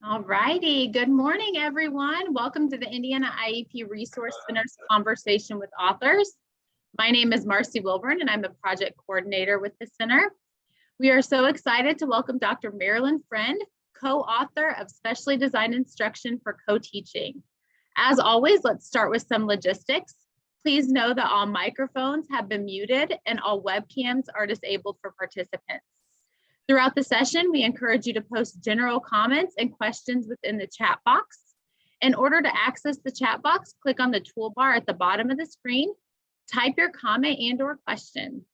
All righty. Good morning, everyone. Welcome to the Indiana IEP Resource Center's Conversation with Authors. My name is Marcy Wilburn, and I'm the project coordinator with the center. We are so excited to welcome Dr. Marilyn Friend, co-author of Specially Designed Instruction for Co-Teaching. As always, let's start with some logistics. Please know that all microphones have been muted and all webcams are disabled for participants. Throughout the session, we encourage you to post general comments and questions within the chat box. In order to access the chat box, click on the toolbar at the bottom of the screen, type your comment and/or question.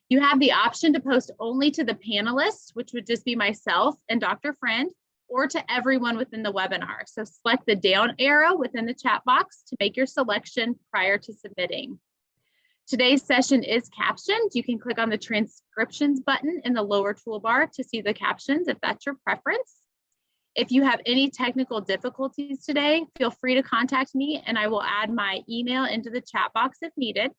You have the option to post only to the panelists, which would just be myself and Dr. Friend, or to everyone within the webinar. So select the down arrow within the chat box to make your selection prior to submitting. Today's session is captioned. You can click on the transcriptions button in the lower toolbar to see the captions if that's your preference. If you have any technical difficulties today, feel free to contact me and I will add my email into the chat box if needed.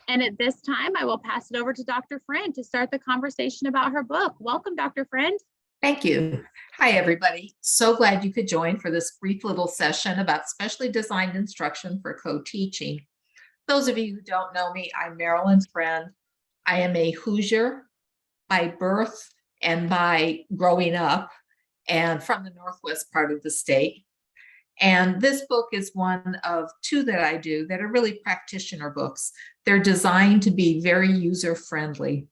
And at this time, I will pass it over to Dr. Friend to start the conversation about her book. Welcome, Dr. Friend. Thank you. Hi, everybody. So glad you could join for this brief little session about specially designed instruction for co-teaching. Those of you who don't know me, I'm Marilyn Friend. I am a Hoosier by birth and by growing up, and from the northwest part of the state. And this book is one of two that I do that are really practitioner books. They're designed to be very user-friendly.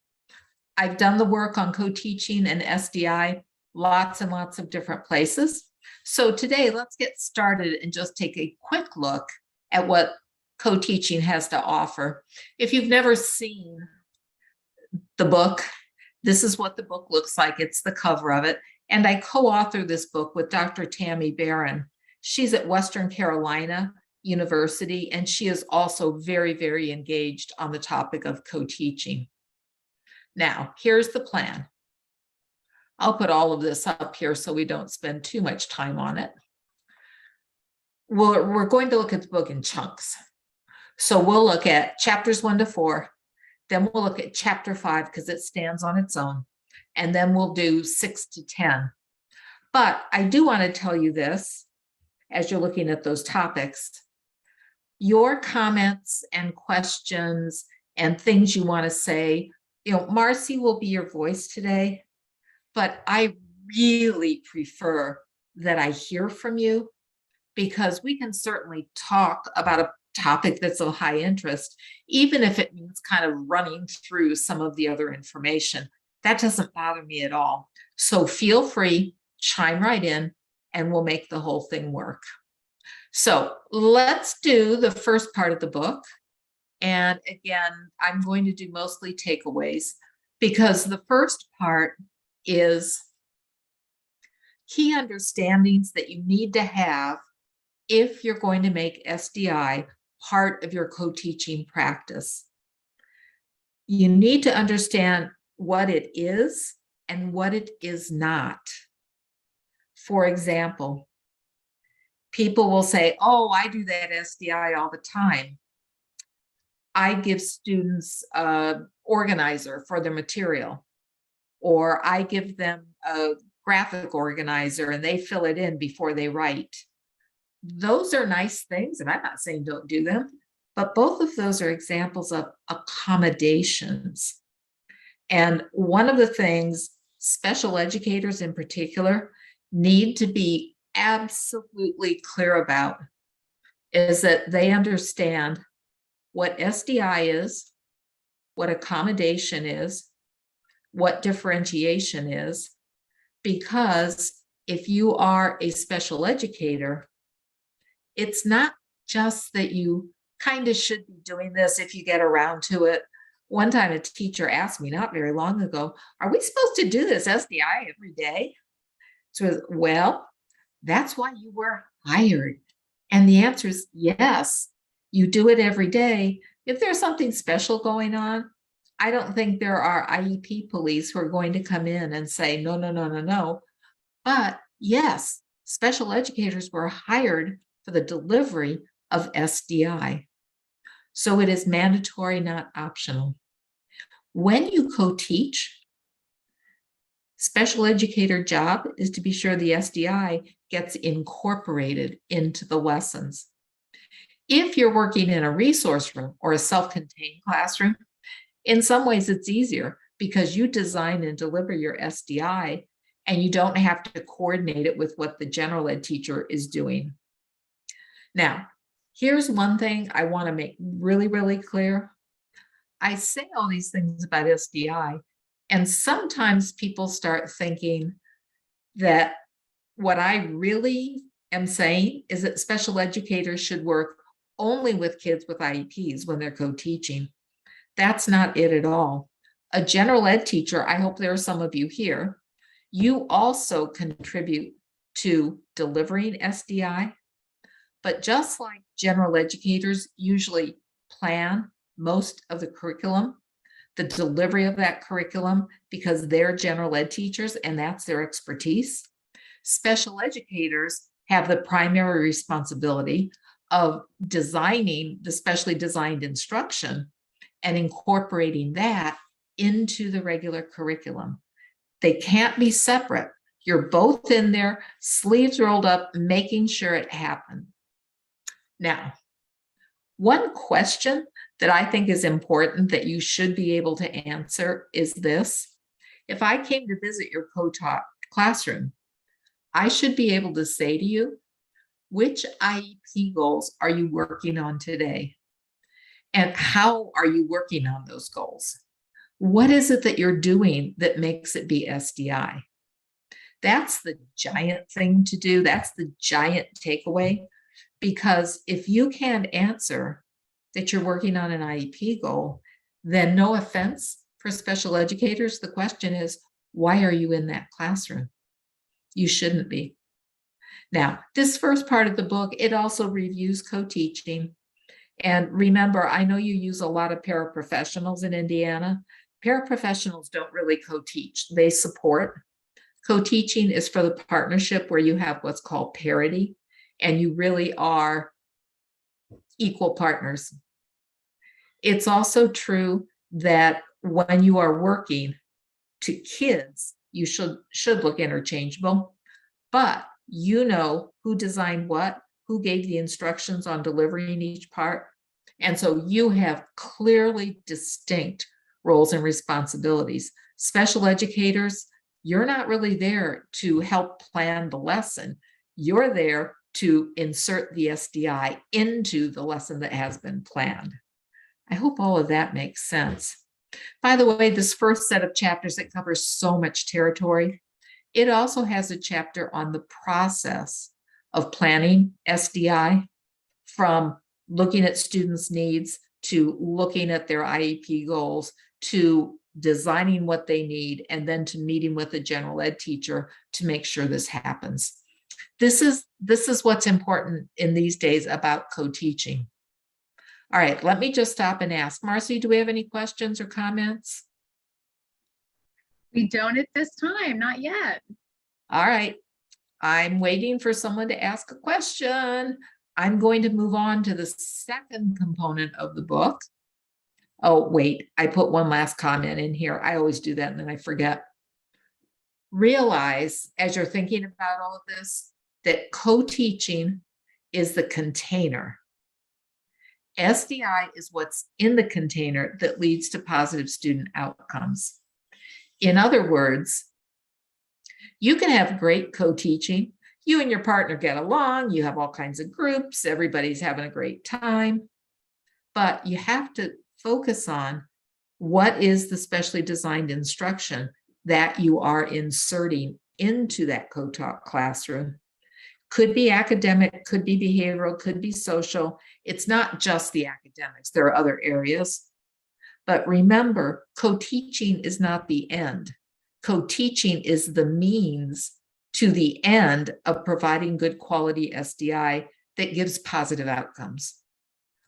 I've done the work on co-teaching and SDI lots and lots of different places. So today, let's get started and just take a quick look at what co-teaching has to offer. If you've never seen the book, this is what the book looks like. It's the cover of it. And I co-authored this book with Dr. Tammy Barron. She's at Western Carolina University, and she is also very, very engaged on the topic of co-teaching. Now, here's the plan. I'll put all of this up here so we don't spend too much time on it. We're going to look at the book in chunks. So we'll look at chapters 1 to 4, then we'll look at chapter 5 because it stands on its own, and then we'll do 6 to 10. But I do want to tell you this, as you're looking at those topics, your comments and questions and things you want to say, Marcy will be your voice today, but I really prefer that I hear from you because we can certainly talk about a topic that's of high interest, even if it means kind of running through some of the other information. That doesn't bother me at all. So feel free, chime right in, and we'll make the whole thing work. So let's do the first part of the book. And again, I'm going to do mostly takeaways because the first part is key understandings that you need to have if you're going to make SDI part of your co-teaching practice. You need to understand what it is and what it is not. For example, people will say, oh, I do that SDI all the time. I give students an organizer for their material, or I give them a graphic organizer and they fill it in before they write. Those are nice things, and I'm not saying don't do them, but both of those are examples of accommodations. And one of the things special educators in particular need to be absolutely clear about is that they understand what SDI is, what accommodation is, what differentiation is, because if you are a special educator, it's not just that you kind of should be doing this if you get around to it. One time a teacher asked me not very long ago, are we supposed to do this SDI every day? So, well, that's why you were hired. And the answer is yes, you do it every day. If there's something special going on, I don't think there are IEP police who are going to come in and say, no, no, no, no, no. But yes, special educators were hired for the delivery of SDI. So it is mandatory, not optional. When you co-teach, Special educator job is to be sure the SDI gets incorporated into the lessons. If you're working in a resource room or a self-contained classroom, in some ways it's easier because you design and deliver your SDI and you don't have to coordinate it with what the general ed teacher is doing. Now, here's one thing I want to make really, really clear. I say all these things about SDI, and sometimes people start thinking that what I really am saying is that special educators should work only with kids with IEPs when they're co-teaching. That's not it at all. A general ed teacher, I hope there are some of you here, you also contribute to delivering SDI, but just like general educators usually plan most of the curriculum, the delivery of that curriculum, because they're general ed teachers and that's their expertise, special educators have the primary responsibility of designing the specially designed instruction and incorporating that into the regular curriculum. They can't be separate. You're both in there, sleeves rolled up, making sure it happened. Now, one question that I think is important that you should be able to answer is this. If I came to visit your co-taught classroom, I should be able to say to you, which IEP goals are you working on today? And how are you working on those goals? What is it that you're doing that makes it be SDI? That's the giant thing to do. That's the giant takeaway. Because if you can't answer that you're working on an IEP goal, then no offense for special educators, the question is, why are you in that classroom? You shouldn't be. Now, this first part of the book, it also reviews co-teaching. And remember, I know you use a lot of paraprofessionals in Indiana. Paraprofessionals don't really co-teach, they support. Co-teaching is for the partnership where you have what's called parity, and you really are equal partners. It's also true that when you are working to kids, you should look interchangeable, but you know who designed what, who gave the instructions on delivering each part. And so you have clearly distinct roles and responsibilities. Special educators, you're not really there to help plan the lesson. You're there to insert the SDI into the lesson that has been planned. I hope all of that makes sense. By the way, this first set of chapters that covers so much territory, it also has a chapter on the process of planning SDI, from looking at students' needs to looking at their IEP goals to designing what they need, and then to meeting with a general ed teacher to make sure this happens. This is what's important in these days about co-teaching. All right, let me just stop and ask. Marcy, do we have any questions or comments? We don't at this time, not yet. All right, I'm waiting for someone to ask a question. I'm going to move on to the second component of the book. Oh, wait, I put one last comment in here. I always do that and then I forget. Realize, as you're thinking about all of this, that co-teaching is the container. SDI is what's in the container that leads to positive student outcomes. In other words, you can have great co-teaching. You and your partner get along, you have all kinds of groups, everybody's having a great time, but you have to focus on what is the specially designed instruction that you are inserting into that co-taught classroom. Could be academic, could be behavioral, could be social. It's not just the academics, there are other areas. But remember, co-teaching is not the end. Co-teaching is the means to the end of providing good quality SDI that gives positive outcomes.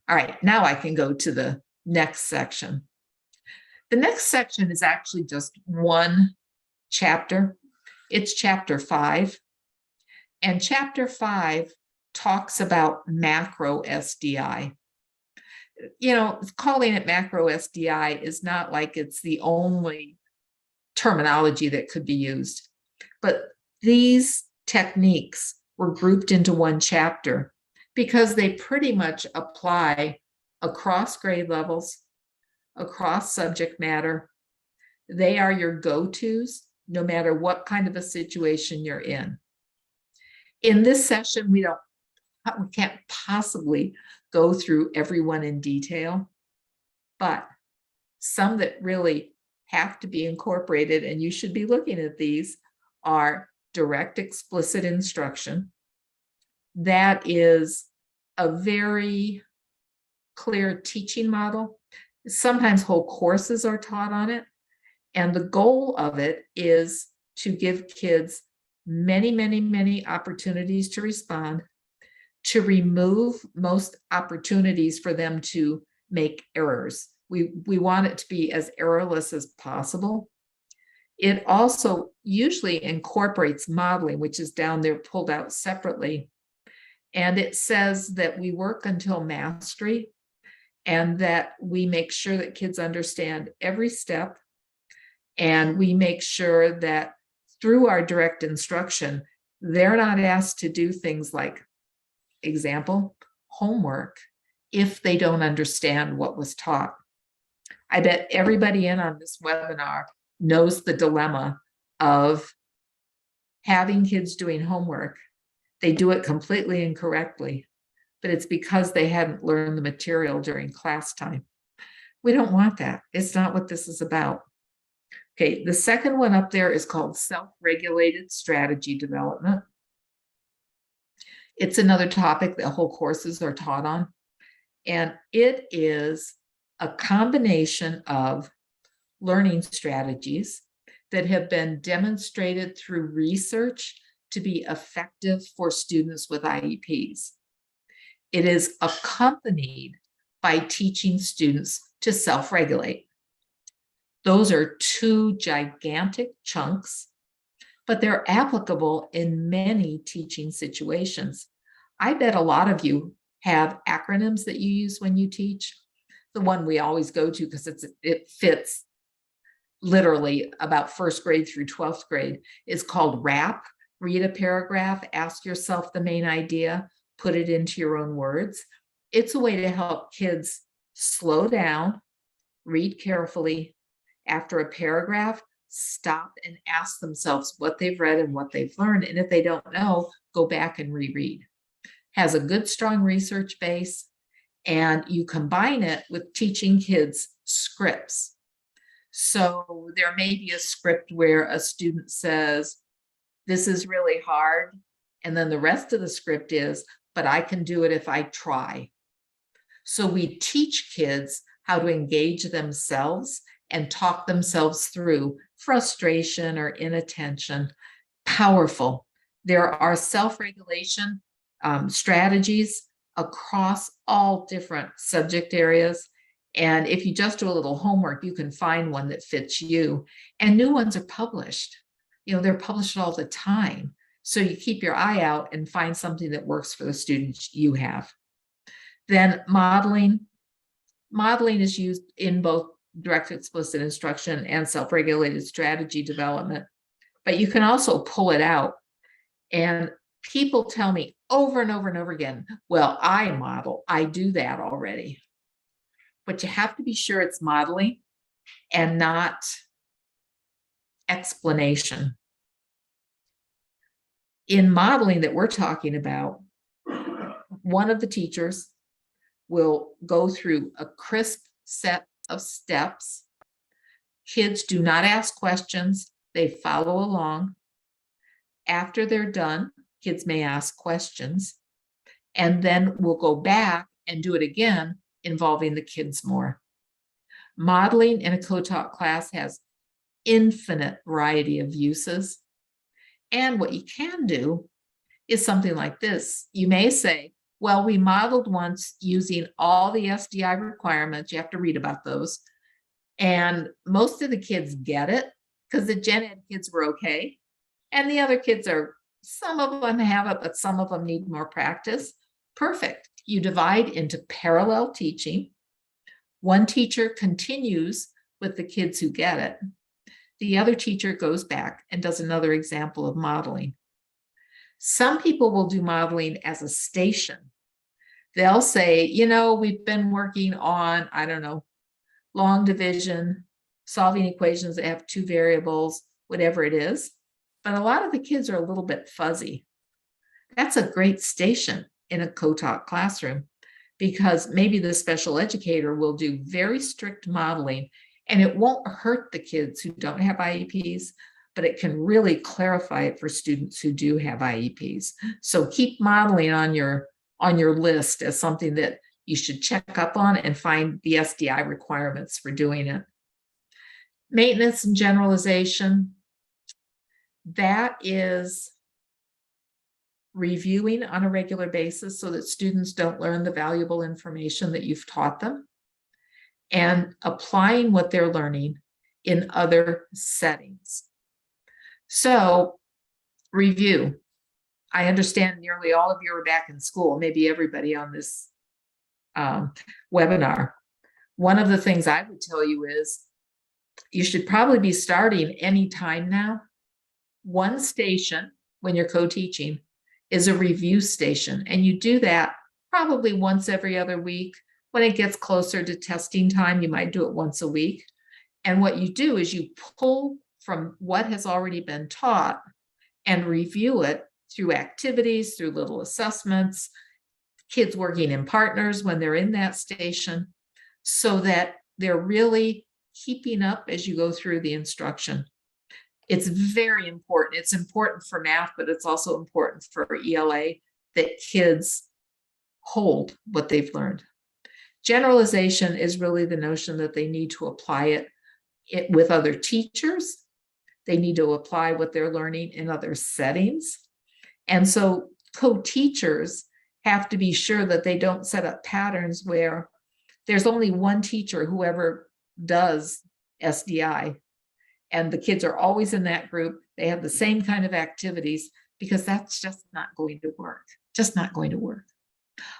All right, now I can go to the next section. The next section is actually just one chapter. It's chapter 5. And chapter 5 talks about macro SDI. You know, calling it macro SDI is not like it's the only terminology that could be used. But these techniques were grouped into one chapter because they pretty much apply across grade levels, across subject matter. They are your go-tos no matter what kind of a situation you're in. In this session, we can't possibly go through everyone in detail, but some that really have to be incorporated, and you should be looking at these, are direct explicit instruction. That is a very clear teaching model. Sometimes whole courses are taught on it. And the goal of it is to give kids many, many, many opportunities to respond, to remove most opportunities for them to make errors. We want it to be as errorless as possible. It also usually incorporates modeling, which is down there pulled out separately. And it says that we work until mastery and that we make sure that kids understand every step. And we make sure that through our direct instruction, they're not asked to do things like, example, homework, if they don't understand what was taught. I bet everybody in on this webinar knows the dilemma of having kids doing homework. They do it completely incorrectly, but it's because they hadn't learned the material during class time. We don't want that. It's not what this is about. Okay, the second one up there is called self-regulated strategy development. It's another topic that whole courses are taught on, and it is a combination of learning strategies that have been demonstrated through research to be effective for students with IEPs. It is accompanied by teaching students to self-regulate. Those are two gigantic chunks, but they're applicable in many teaching situations. I bet a lot of you have acronyms that you use when you teach. The one we always go to because it fits literally about first grade through 12th grade is called RAP. Read a paragraph, ask yourself the main idea, put it into your own words. It's a way to help kids slow down, read carefully. After a paragraph, stop and ask themselves what they've read and what they've learned. And if they don't know, go back and reread. Has a good, strong research base, and you combine it with teaching kids scripts. So there may be a script where a student says, this is really hard. And then the rest of the script is, but I can do it if I try. So we teach kids how to engage themselves and talk themselves through frustration or inattention. Powerful. There are self-regulation strategies across all different subject areas. And if you just do a little homework, you can find one that fits you. And new ones are published. You know, they're published all the time. So you keep your eye out and find something that works for the students you have. Then modeling. Modeling is used in both direct explicit instruction and self-regulated strategy development, but you can also pull it out. And people tell me over and over and over again, well, I model, I do that already. But you have to be sure it's modeling and not explanation. In modeling that we're talking about, one of the teachers will go through a crisp set of steps. Kids do not ask questions, they follow along. After they're done, kids may ask questions, and then we'll go back and do it again, involving the kids more. Modeling in a co-taught class has infinite variety of uses. And what you can do is something like this. You may say, well, we modeled once using all the SDI requirements. You have to read about those. And most of the kids get it because the gen ed kids were okay. And the other kids are, some of them have it, but some of them need more practice. Perfect. You divide into parallel teaching. One teacher continues with the kids who get it. the other teacher goes back and does another example of modeling. Some people will do modeling as a station. They'll say, you know, we've been working on, I don't know, long division, solving equations that have two variables, whatever it is. But a lot of the kids are a little bit fuzzy. That's a great station in a co-taught classroom, because maybe the special educator will do very strict modeling, and it won't hurt the kids who don't have IEPs, but it can really clarify it for students who do have IEPs. So keep modeling on your list as something that you should check up on and find the SDI requirements for doing it. Maintenance and generalization, that is reviewing on a regular basis so that students don't learn the valuable information that you've taught them, and applying what they're learning in other settings. So, review. I understand nearly all of you are back in school, maybe everybody on this webinar. One of the things I would tell you is you should probably be starting any time now. One station when you're co-teaching is a review station, and you do that probably once every other week. When it gets closer to testing time, you might do it once a week. And what you do is you pull from what has already been taught and review it through activities, through little assessments, kids working in partners when they're in that station, so that they're really keeping up as you go through the instruction. It's very important. It's important for math, but it's also important for ELA that kids hold what they've learned. Generalization is really the notion that they need to apply it with other teachers. They need to apply what they're learning in other settings. And so co-teachers have to be sure that they don't set up patterns where there's only one teacher who ever does SDI, and the kids are always in that group. They have the same kind of activities, because that's just not going to work. Just not going to work.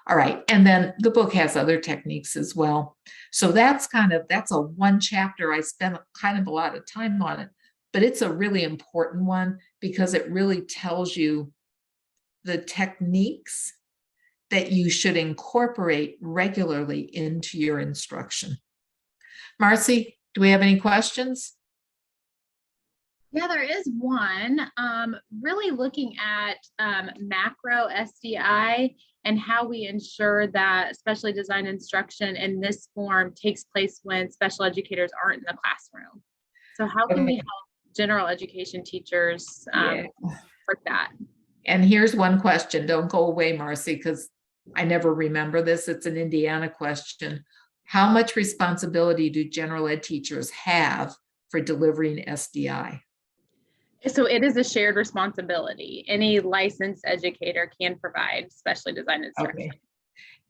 All right, and then the book has other techniques as well. So that's a one chapter. I spent kind of a lot of time on it, but it's a really important one because it really tells you the techniques that you should incorporate regularly into your instruction. Marcy, do we have any questions? Yeah, there is one. Really looking at macro SDI and how we ensure that specially designed instruction in this form takes place when special educators aren't in the classroom. So how can we help general education teachers for that? And here's one question. Don't go away, Marcy, because I never remember this. It's an Indiana question. How much responsibility do general ed teachers have for delivering SDI? So it is a shared responsibility. Any licensed educator can provide specially designed instruction. Okay.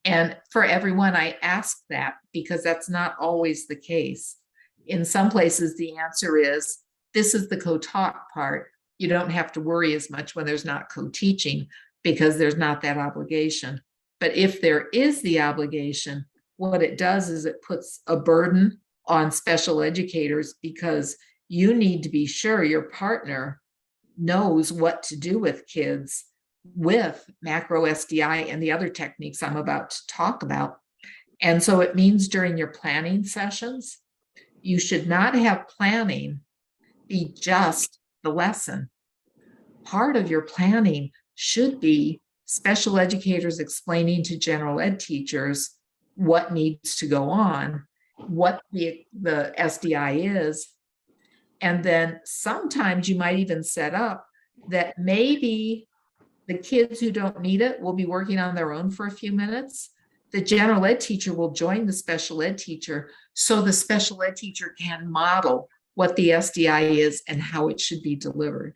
And for everyone, I ask that because that's not always the case. In some places, the answer is, this is the co-taught part. You don't have to worry as much when there's not co-teaching because there's not that obligation. But if there is the obligation, what it does is it puts a burden on special educators, because you need to be sure your partner knows what to do with kids with macro SDI and the other techniques I'm about to talk about. And so it means during your planning sessions, you should not have planning be just the lesson. Part of your planning should be special educators explaining to general ed teachers what needs to go on, what the SDI is. And then sometimes you might even set up that maybe the kids who don't need it will be working on their own for a few minutes. The general ed teacher will join the special ed teacher so the special ed teacher can model what the SDI is and how it should be delivered.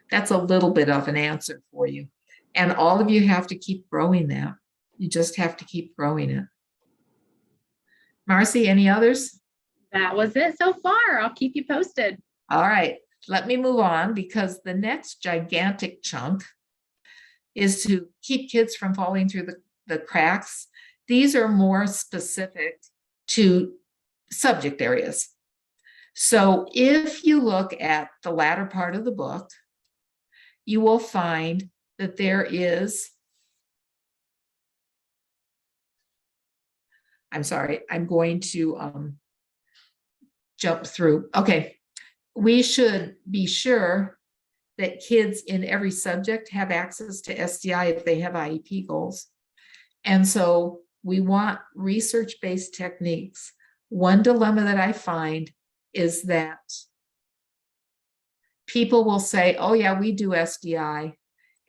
That's a little bit of an answer for you. And all of you have to keep growing that. You just have to keep growing it. Marcy, any others? That was it so far. I'll keep you posted. All right, let me move on, because the next gigantic chunk is to keep kids from falling through the cracks. These are more specific to subject areas. So if you look at the latter part of the book, you will find that there is, I'm sorry, I'm going to jump through. Okay, we should be sure that kids in every subject have access to SDI if they have IEP goals. And so we want research-based techniques. One dilemma that I find is that people will say, oh yeah, we do SDI,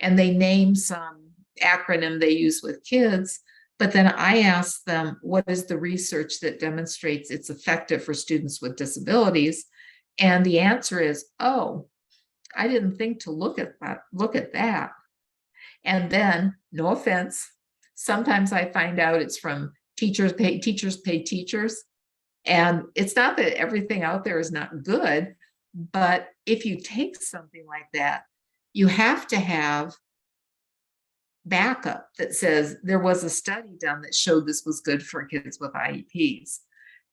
and they name some acronym they use with kids, but then I ask them, what is the research that demonstrates it's effective for students with disabilities? And the answer is, oh, I didn't think to look at that. And then, no offense, sometimes I find out it's from teachers pay teachers. And it's not that everything out there is not good, but if you take something like that, you have to have backup that says there was a study done that showed this was good for kids with IEPs.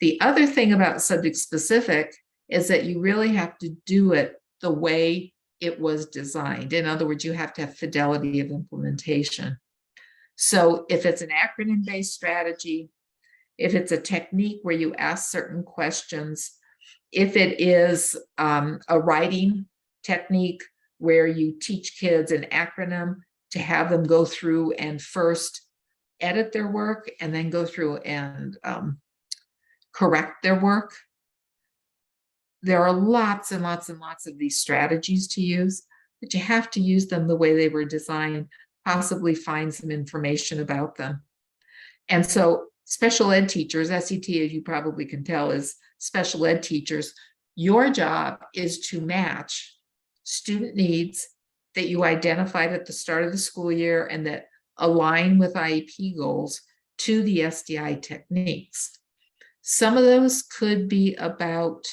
The other thing about subject specific is that you really have to do it the way it was designed. In other words, you have to have fidelity of implementation. So if it's an acronym-based strategy, if it's a technique where you ask certain questions, if it is a writing technique where you teach kids an acronym to have them go through and first edit their work and then go through and correct their work. There are lots and lots and lots of these strategies to use, but you have to use them the way they were designed, possibly find some information about them. And so special ed teachers, SET, as you probably can tell, is special ed teachers. Your job is to match student needs that you identified at the start of the school year and that align with IEP goals to the SDI techniques. Some of those could be about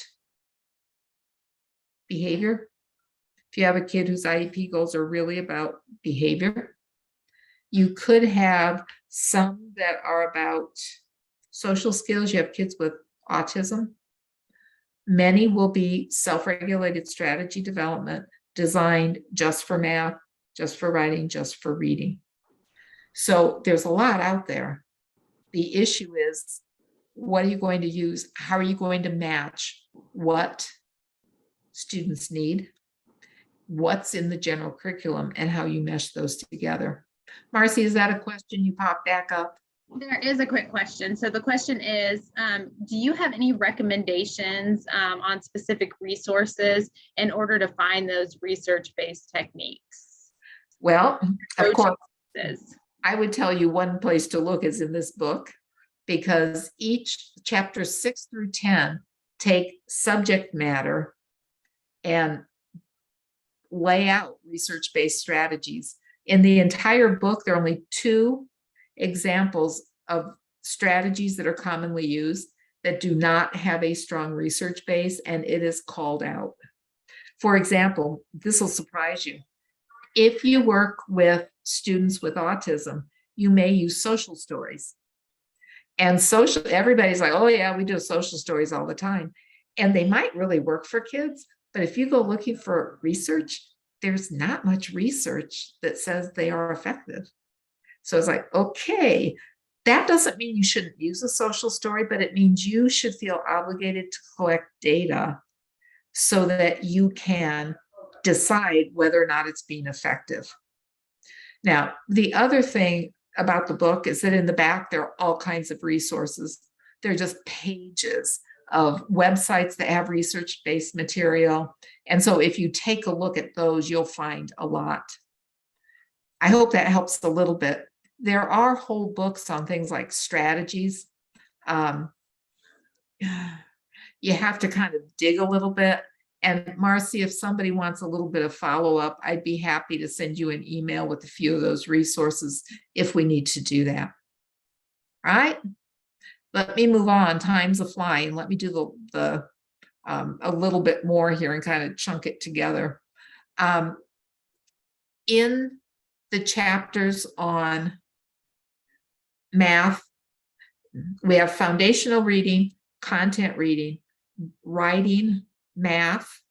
behavior. If you have a kid whose IEP goals are really about behavior, you could have some that are about social skills. You have kids with autism. Many will be self-regulated strategy development designed just for math, just for writing, just for reading. So there's a lot out there. The issue is, what are you going to use? How are you going to match what students need, what's in the general curriculum, and how you mesh those together? Marcy, is that a question you popped back up? There is a quick question. So the question is, do you have any recommendations on specific resources in order to find those research-based techniques? Well, of course, Approaches. I would tell you one place to look is in this book, because each chapter 6 through 10 take subject matter and lay out research-based strategies. In the entire book, there are only 2 examples of strategies that are commonly used that do not have a strong research base, and it is called out. For example, this will surprise you. If you work with students with autism, you may use social stories. And everybody's like, oh yeah, we do social stories all the time. And they might really work for kids, but if you go looking for research, there's not much research that says they are effective. So it's like, okay, that doesn't mean you shouldn't use a social story, but it means you should feel obligated to collect data so that you can decide whether or not it's being effective. Now, the other thing about the book is that in the back, there are all kinds of resources. They're just pages of websites that have research-based material. And so if you take a look at those, you'll find a lot. I hope that helps a little bit. There are whole books on things like strategies. You have to kind of dig a little bit. And Marcy, if somebody wants a little bit of follow-up, I'd be happy to send you an email with a few of those resources if we need to do that. All right, let me move on. Time's a flying. Let me do a little bit more here and kind of chunk it together. In the chapters on math, we have foundational reading, content reading, writing, math,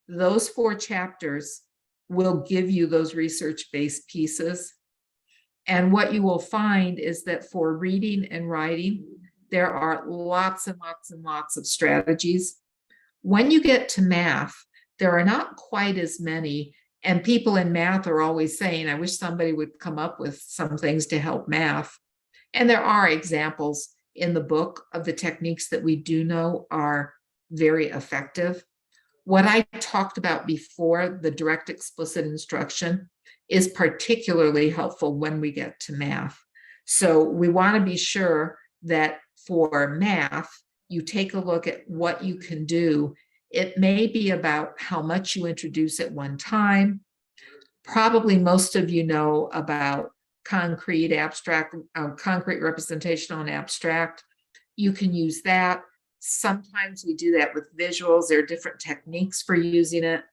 those 4 chapters will give you those research-based pieces. And what you will find is that for reading and writing, there are lots and lots and lots of strategies. When you get to math, there are not quite as many. And people in math are always saying, I wish somebody would come up with some things to help math. And there are examples in the book of the techniques that we do know are very effective. What I talked about before, the direct explicit instruction, is particularly helpful when we get to math. So we want to be sure that for math, you take a look at what you can do. It may be about how much you introduce at one time. Probably most of you know about concrete representation on abstract. You can use that. Sometimes we do that with visuals. There are different techniques for using it.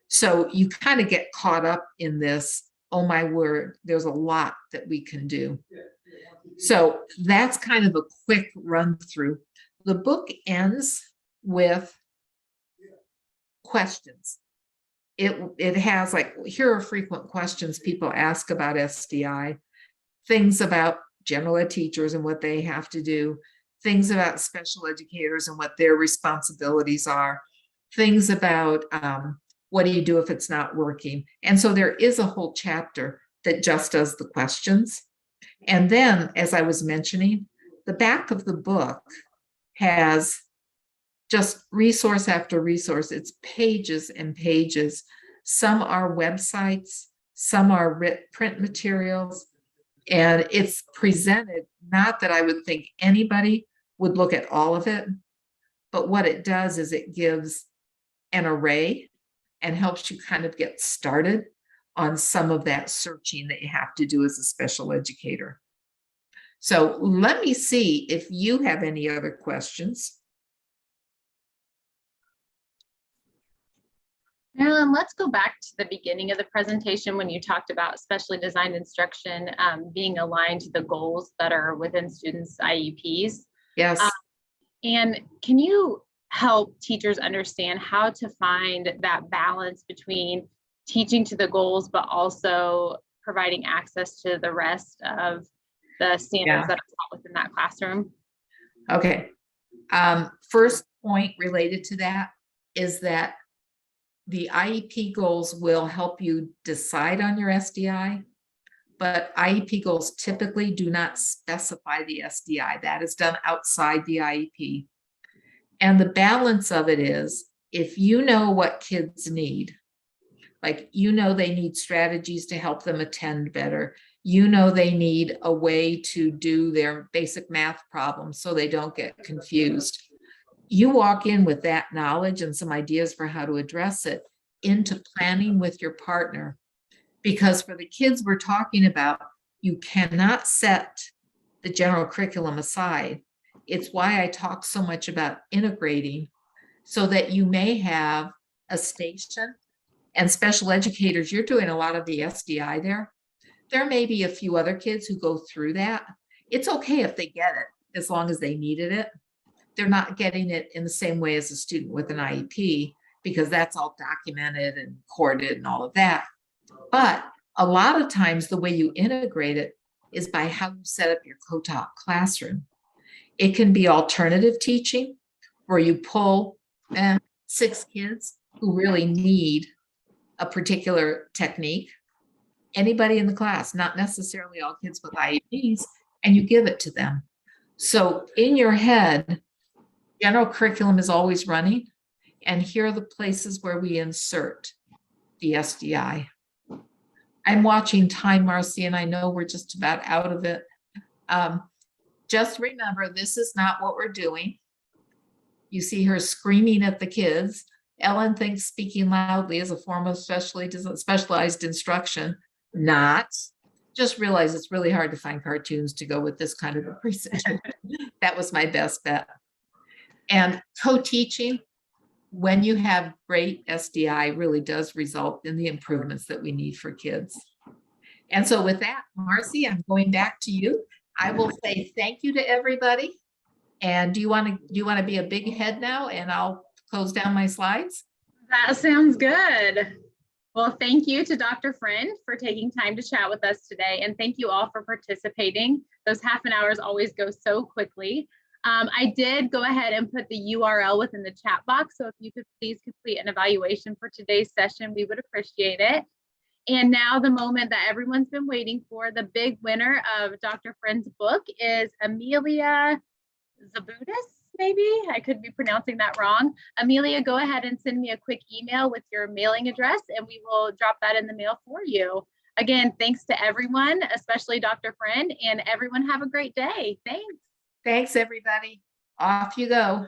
So you kind of get caught up in this, oh my word, there's a lot that we can do. So that's kind of a quick run through. The book ends with questions. It has like, here are frequent questions people ask about SDI, things about general ed teachers and what they have to do, things about special educators and what their responsibilities are, things about what do you do if it's not working. And so there is a whole chapter that just does the questions. And then, as I was mentioning, the back of the book has just resource after resource. It's pages and pages. Some are websites, some are print materials, and it's presented, not that I would think anybody would look at all of it, but what it does is it gives an array and helps you kind of get started on some of that searching that you have to do as a special educator. So let me see if you have any other questions. Marilyn, let's go back to the beginning of the presentation when you talked about specially designed instruction being aligned to the goals that are within students' IEPs. Yes. And can you help teachers understand how to find that balance between teaching to the goals, but also providing access to the rest of the standards that are taught within that classroom? Okay. First point related to that is that the IEP goals will help you decide on your SDI, but IEP goals typically do not specify the SDI. That is done outside the IEP. And the balance of it is, if you know what kids need, like you know they need strategies to help them attend better, you know they need a way to do their basic math problems so they don't get confused. You walk in with that knowledge and some ideas for how to address it into planning with your partner. Because for the kids we're talking about, you cannot set the general curriculum aside. It's why I talk so much about integrating, so that you may have a station, and special educators, you're doing a lot of the SDI there. There may be a few other kids who go through that. It's okay if they get it, as long as they needed it. They're not getting it in the same way as a student with an IEP, because that's all documented and recorded and all of that. But a lot of times the way you integrate it is by how you set up your co-taught classroom. It can be alternative teaching, where you pull 6 kids who really need a particular technique, anybody in the class, not necessarily all kids with IEPs, and you give it to them. So in your head, general curriculum is always running, and here are the places where we insert the SDI. I'm watching time, Marcy, and I know we're just about out of it. Just remember, this is not what we're doing. You see her screaming at the kids. Ellen thinks speaking loudly is a form of specialized instruction. Not. Just realize it's really hard to find cartoons to go with this kind of a presentation. That was my best bet. And co-teaching, when you have great SDI, really does result in the improvements that we need for kids. And so with that, Marcy, I'm going back to you. I will say thank you to everybody. And do you want to be a big head now and I'll close down my slides? That sounds good. Well, thank you to Dr. Friend for taking time to chat with us today. And thank you all for participating. Those half an hours always go so quickly. I did go ahead and put the URL within the chat box. So if you could please complete an evaluation for today's session, we would appreciate it. And now the moment that everyone's been waiting for, the big winner of Dr. Friend's book is Amelia Zabutis, maybe? I could be pronouncing that wrong. Amelia, go ahead and send me a quick email with your mailing address and we will drop that in the mail for you. Again, thanks to everyone, especially Dr. Friend, and everyone have a great day. Thanks. Thanks, everybody. Off you go.